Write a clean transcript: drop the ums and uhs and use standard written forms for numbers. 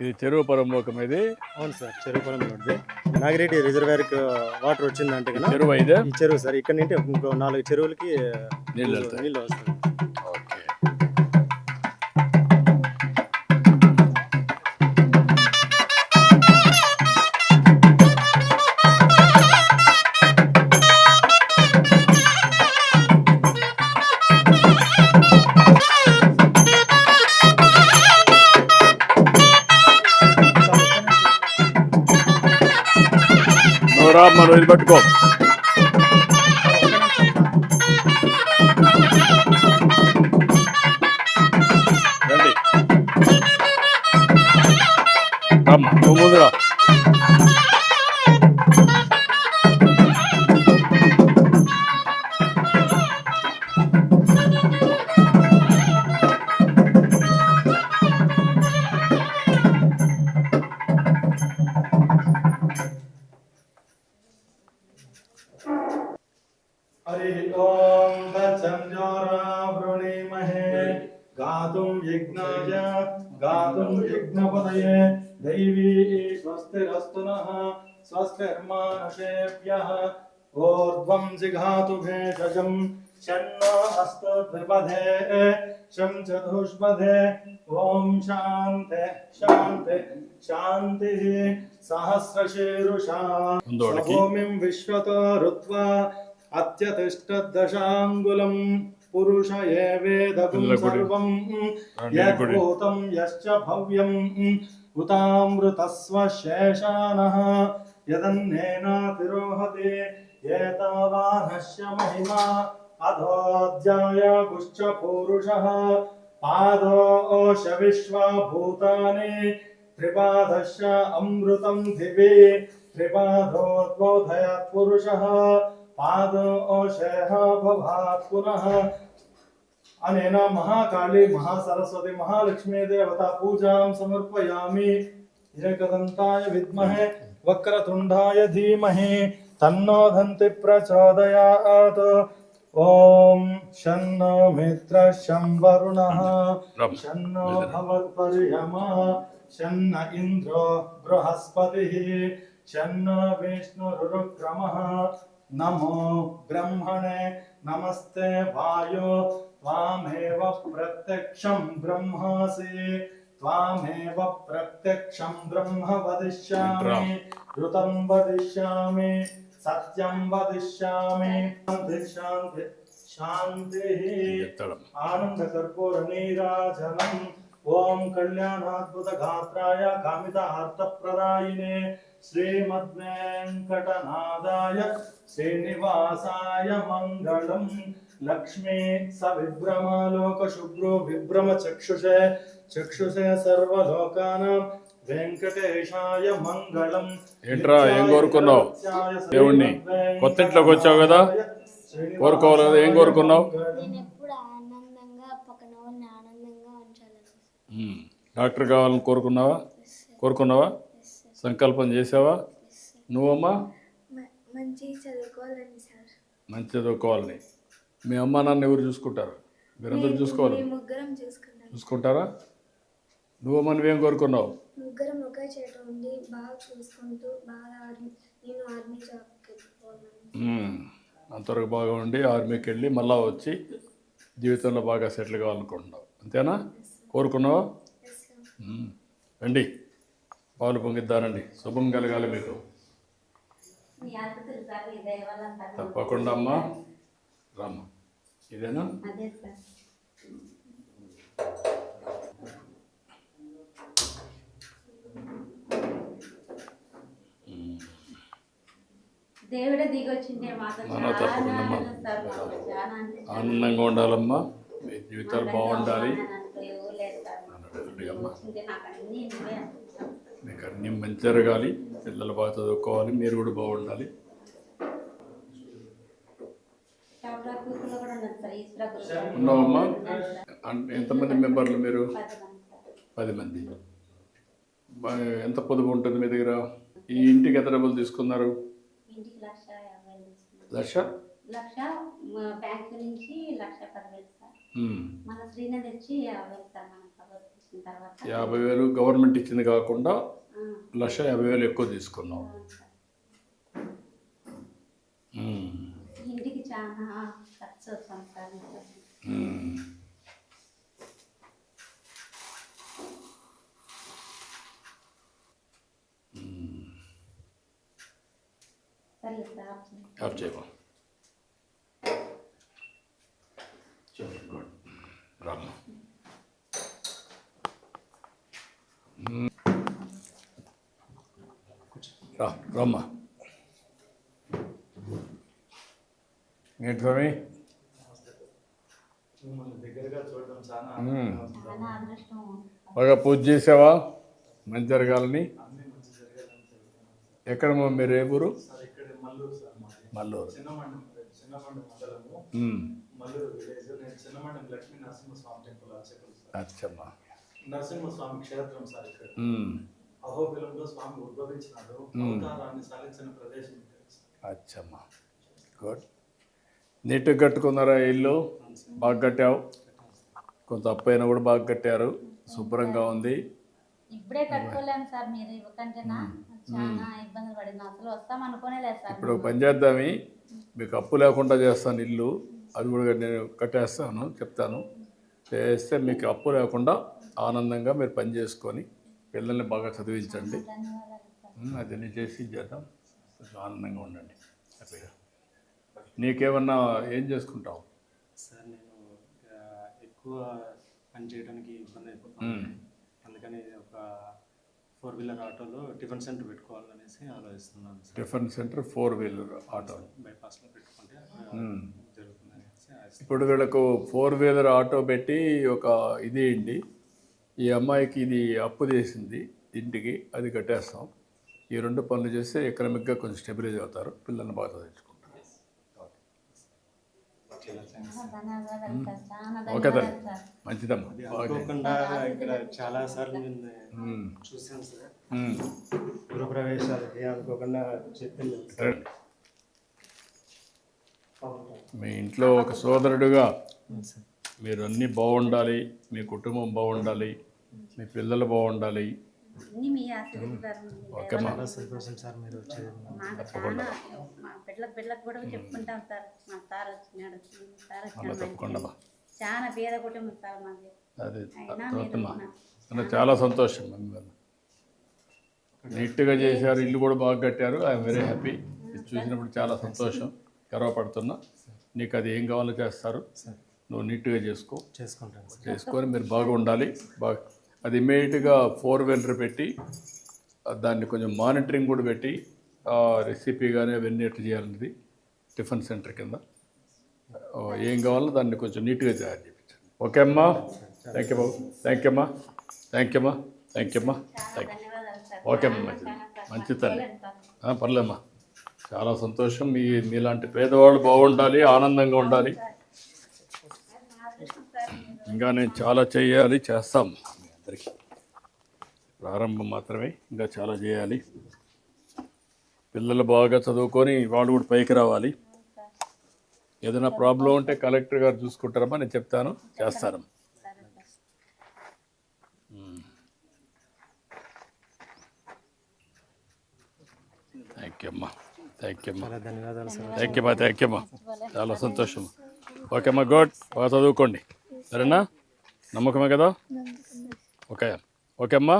ఇది చెరువు పరంలోకం ఇది. అవును సార్, చెరువు పొలంలో నాగిరెడ్డి రిజర్వేర్కి వాటర్ వచ్చిందంటే కదా చెరువు అయితే ఈ చెరువు సార్. ఇక్కడ నుండి ఇంకో 4 చెరువులకి నీళ్ళు వెళ్తాయి. నీళ్ళు వస్తాయి. ఓకే. మనం ఇది పట్టుకో. రండి రమ్మా, నువ్వు ముందురా. हरि ओम तत्संजोरा वृणीमहे गातुं यज्ञपतये दैवी स्वस्तिरस्तु नः स्वस्तिर्मानुषेभ्यः ऊर्ध्वं जिघातु भेषजं शन्नो हस्तद्विपदे शं चतुष्पदे ओम शान्ति शान्ति शान्तिः सहस्रशीरुषा भूमिं विश्वतो ऋत्वा अत्यतिष्ठदशाङ्गुलं पुरुष एवेदगुं सर्वं यद्भूतं यश्च भव्यं उतामृतस्व शेषानः यदन्नेनातिरोहते एतावानस्य महिमा अधोऽध्याय गुश्च पुरुषः पादोश विश्वभूतानि त्रिपादश्च अमृतं दिवि त्रिपादोद्बोधयत् पुरुषः पादोशः भवात् पुनः अनेन महाकाली महासरस्वती महालक्ष्मी देवता पूजां समर्पयामि। एकदन्ताय विद्महे वक्रतुण्डाय धीमहि तन्नो दन्ति प्रचोदयात्। ओम शन्नो मित्रः शं वरुणः शन्नो भवत्पर्यमा शन्न इन्द्रो बृहस्पतिः शन्नो विष्णुरुक्रमः नमो ब्रह्मणे नमस्ते वायो त्वामेव प्रत्यक्षं ब्रह्मासि त्वामेव प्रत्यक्षं ब्रह्म वदिष्यामि ऋतं वदिष्यामि सत्यं वदिष्यामि शान्ति शान्तिः आनंद कर्पूर नीराजनम् ओम कल्याणाद्भुत गात्राय कामितार्थप्रदायिने श्रीमद्वेंकटनादाय श्रीनिवासाय मंगलम लक्ष्मी सविभ्रमालोक शुभ्रो विभ्रम चक्षुषे चक्षुषे सर्वलोकानां వెంకటేశాయ మంగళం. ఏంట్రా ఏం కోరుకున్నావు? దేవుణ్ణి కొత్త ఇంట్లోకి వచ్చావు కదా, కోరుకోవాలి కదా. ఏం కోరుకున్నావు? డాక్టర్ కావాలని కోరుకున్నావా? సంకల్పం చేసావా? నువ్వమ్మా? మంచి చదువుకోవాలని. మీ అమ్మ నాన్న ఎవరు చూసుకుంటారు? మీరందరూ చూసుకోవాలి. చూసుకుంటారా? నువ్వమ్మ నువ్వేం కోరుకున్నావు? ముగ్గురం ఒకే చోట ఉండి బాగా చూసుకుంటూ బాగా నేను ఆర్మీ జాబ్కి వెళ్ళిపోవాలని. అంతవరకు బాగా ఉండి ఆర్మీకి వెళ్ళి మళ్ళా వచ్చి జీవితంలో బాగా సెటిల్ కావాలనుకుంటున్నావు, అంతేనా? కోరుకున్నావా? రండి, పాలు పొంగిద్దానండి. శుభం కలగాలి మీకు. తప్పకుండా అమ్మా, రామ్మా. ఇదేనా? దేవుడే దిగొచ్చిందే మాతో. ఆనందంగా ఉండాలమ్మా, మీ జీవితాలు బాగుండాలి. మీకు అన్నీ మంచి జరగాలి, పిల్లలు బాగా చదువుకోవాలి, మీరు కూడా బాగుండాలి. ఉన్నావమ్మా? ఎంతమంది మెంబర్లు మీరు? 10 మంది. ఎంత పొదుపు ఉంటుంది మీ దగ్గర? ఈ ఇంటికి ఎంత డబ్బులు తీసుకున్నారు? లక్ష బ్యాంకు నుంచి 1,10,000 సార్. మన శ్రీనగర్ తెచ్చి 50,000 సార్. వచ్చిన తర్వాత 50,000 గవర్నమెంట్ ఇచ్చింది కాకుండా ఆ, 1,50,000 ఎక్కువ తీసుకున్నావు. అవును సార్. మ్మ్. ఇంటికి చాలా ఖర్చు వస్తాం సార్ మీకు. మ్మ్. సరే సార్ ఆఫ్ చేయమా. గుడ్. రామ్మా. రమ్మా. ఏంటి స్వామి? మిమ్మల్ని దగ్గరగా చూడడం చాలా మ్మ్. చాలా అదృష్టం. బాగా పూజ చేసావా? మంచి జరగాలని. అన్ని మంచి జరగాలని జరుగుతున్నాం ఎక్కడ మీరు ఏ ఊరు? సార్. ఇక్కడ మల్లూరు సార్ మాది. మల్లూరు. చిన్నమండం మండలము మ్మ్. మల్లూరు విలేజ్. నేను చిన్నమండం లక్ష్మీ నరసింహస్వామి టెంపుల్ అర్చకులు సార్. అచ్చమ్మా. నరసింహస్వామి క్షేత్రం సార్. ఇక్కడ మ్మ్. అహోబిలంలో స్వామి ఉద్భవించినాడు. అవతారాన్ని సాధించిన ప్రదేశం ఇక్కడ సార్. అచ్చమ్మా. గుడ్. నీట్గా కట్టుకున్నారా ఇల్లు? బాగా కట్టావు. కొంత అప్పైనా కూడా బాగా కట్టారు. శుభ్రంగా ఉంది. ఇప్పుడే కట్టుకోలేము సార్, మీరు ఇవ్వకంటేనా చాలా ఇబ్బందులు పడింది. అసలు వస్తాం అనుకోనే లేదు సార్. ఇప్పుడు ఒక పని చేద్దామి, మీకు అప్పు లేకుండా చేస్తాను ఇల్లు. అది కూడా నేను కట్టేస్తాను, చెప్తాను. చేస్తే మీకు అప్పు లేకుండా ఆనందంగా మీరు పని చేసుకొని పిల్లల్ని బాగా చదివించండి. ధన్యవాదాలు సార్. అదన్నీ చేసి చేద్దాం. కొంచెం ఆనందంగా ఉండండి, హ్యాపీగా. నీకేమన్నా ఏం చేసుకుంటావు? సార్ నేను ఎక్కువ పని చేయడానికి ఇబ్బంది అయిపోతుంది. అందుకని ఒక 4-వీలర్ ఆటోలో టిఫిన్ సెంటర్ పెట్టుకోవాలనేసి ఆలోచిస్తున్నాను సార్. టిఫిన్ సెంటర్ 4-వీలర్ ఆటో బైపాస్లో పెట్టుకుంటే జరుగుతుంది అనేసి ఆశిస్తున్నాను. ఇప్పుడు వీళ్ళకు 4-వీలర్ ఆటో పెట్టి ఒక ఇది ఇండి, ఈ అమ్మాయికి ఇది అప్పు చేసింది ఇంటికి, అది కట్టేస్తాం. ఈ 2 పనులు చేస్తే ఎకనామిక్గా కొంచెం స్టెబిలైజ్ అవుతారు, పిల్లల్ని బాగా చదివించుకుంటారు. ధన్యవాదాలు సార్, చాలా ఓకే ధన్యవాదాలు తల్లి, సార్. మంచిదమ్మా. అనుకోకుండా ఇక్కడ చాలా సార్లు నేను చూశాను సార్. గృహప్రవేశాలకి అనుకోకుండా చెప్పింది. సరే. మీ ఇంట్లో ఒక సోదరుడుగా మీరు అన్నీ బాగుండాలి, మీ కుటుంబం బాగుండాలి, మీ పిల్లలు బాగుండాలి. అన్నీ మీ ఆశీర్వాదాలు. ఓకేమ్మా. చాలా సంతోషం సార్ మీరు వచ్చేది. మాకు చాలా మా బిడ్డలకు కూడా చెప్పుకుంటాం సార్. మా సార్ వచ్చినాడు, సార్ అలా తప్పకుండా వచ్చినాడు. చాలా పేద కుటుంబం సార్ మాది. అది అయినా చూస్తున్నా. మీరు అంటే చాలా సంతోషం. మిమ్మల్ని నీట్గా చేశారు, ఇల్లు కూడా బాగా కట్టారు. I'm very happy. ఇది చూసినప్పుడు చాలా సంతోషం, గర్వపడుతున్నా. నీకు అది ఏం కావాలో చేస్తారు, నువ్వు నీట్గా చేసుకుంటాను సార్. చేసుకొని మీరు బాగా ఉండాలి. బాగా అది ఇమీడియట్గా 4-వీలర్ పెట్టి దాన్ని కొంచెం మానిటరింగ్ కూడా పెట్టి రెసిపీ కానీ అవన్నీ ఎట్లా చేయాలన్నది టిఫిన్ సెంటర్ కింద ఏం కావాలో దాన్ని కొంచెం నీట్గా తయారు చేయించండి. ఓకే అమ్మా. Thank you Babu. Thank you అమ్మా. థ్యాంక్ యూ అమ్మా. థ్యాంక్ యూ అమ్మా. Thank you. ధన్యవాదాలు సార్. ఓకే అమ్మా. మంచిది, మంచి తల్లి. పర్లేమ్మా. చాలా సంతోషం. మీలాంటి పేదవాళ్ళు బాగుండాలి, ఆనందంగా ఉండాలి. ఇంకా నేను చాలా చేయాలి, చేస్తాం. మీ అందరికీ ప్రారంభం మాత్రమే, ఇంకా చాలా చేయాలి. పిల్లలు బాగా చదువుకొని వాళ్ళు కూడా పైకి రావాలి. ఏదైనా ప్రాబ్లం ఉంటే కలెక్టర్ గారు చూసుకుంటారమ్మా, నేను చెప్తాను, చేస్తాను. థ్యాంక్ యూ అమ్మా. థ్యాంక్ యూ అమ్మా. చాలా ధన్యవాదాలు సార్. థ్యాంక్ యూ అమ్మా. థ్యాంక్ యూ అమ్మా. చాలా సంతోషం. ఓకే అమ్మా. గుడ్. బాగా చదువుకోండి, సరేనా? నమ్మకమే కదా? ఓకే. ఓకే అమ్మా.